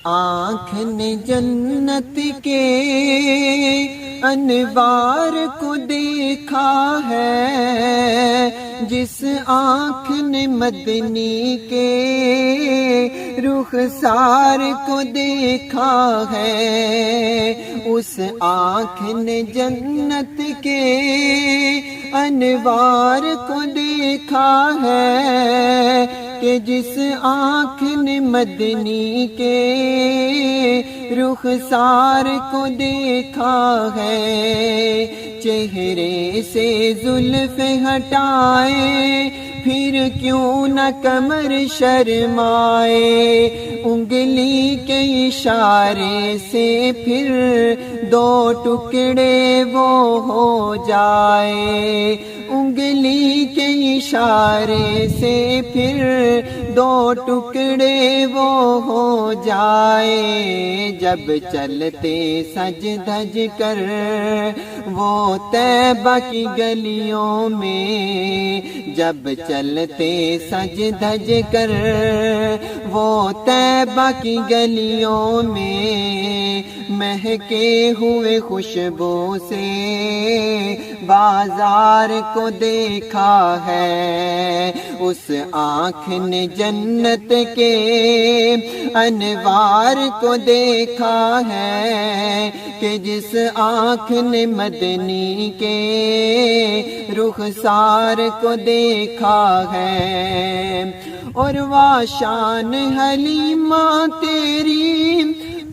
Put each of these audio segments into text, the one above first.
آنکھ نے جنت کے انوار کو دیکھا ہے، جس آنکھ نے مدنی کے رخسار کو دیکھا ہے، اس آنکھ نے جنت کے انوار کو دیکھا ہے، کہ جس آنکھ نے مدنی کے رخسار کو دیکھا ہے، چہرے سے زلف ہٹائے پھر کیوں نہ کمر شرمائے، انگلی کے اشارے سے پھر دو ٹکڑے وہ ہو جائے، انگلی کے اشارے سے پھر دو ٹکڑے وہ ہو جائے، جب چلتے سج دھج کر وہ طیبہ کی گلیوں میں، جب چلتے سج دھج کر وہ طیبہ کی گلیوں میں، مہکے ہوئے خوشبو سے بازار کو دیکھا ہے، اس آنکھ نے جنت کے انوار کو دیکھا ہے، کہ جس آنکھ نے مدنی کے رخسار کو دیکھا ہے، اور واشان حلیمہ تیری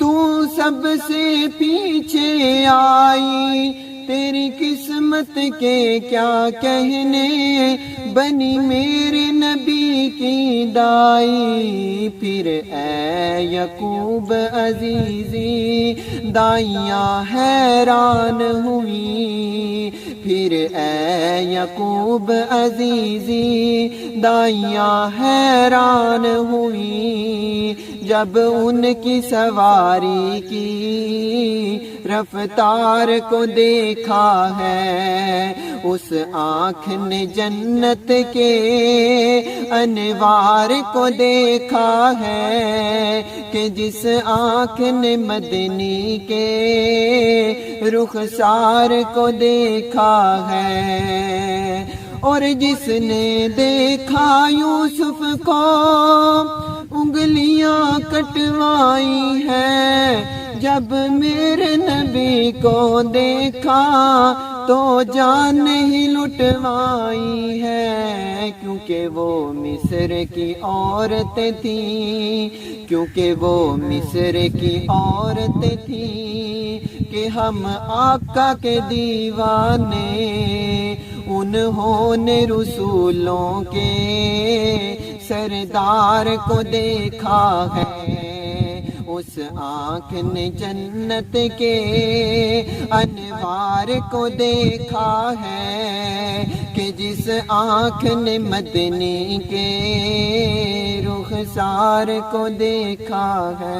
تو سب سے پیچھے آئی، تیری قسمت کے کیا کہنے بنی میرے نبی کی دائی، پھر اے یعقوب عزیزی دائیاں حیران ہوئی، پھر اے یعقوب عزیزی دائیاں حیران ہوئی، جب ان کی سواری کی رفتار کو دیکھا ہے، اس آنکھ نے جنت کے انوار کو دیکھا ہے، کہ جس آنکھ نے مدنی کے رخسار کو دیکھا ہے، اور جس نے دیکھا یوسف کو انگلیاں کٹوائی ہے، جب میرے نبی کو دیکھا تو جان ہی لٹوائی ہے، کیونکہ وہ مصر کی عورت تھی، کیونکہ وہ مصر کی عورت تھی، کہ ہم آقا کے دیوانے، انہوں نے رسولوں کے سردار کو دیکھا ہے، اس آنکھ نے جنت کے انوار کو دیکھا ہے، کہ جس آنکھ نے مدنی کے رخسار کو دیکھا ہے۔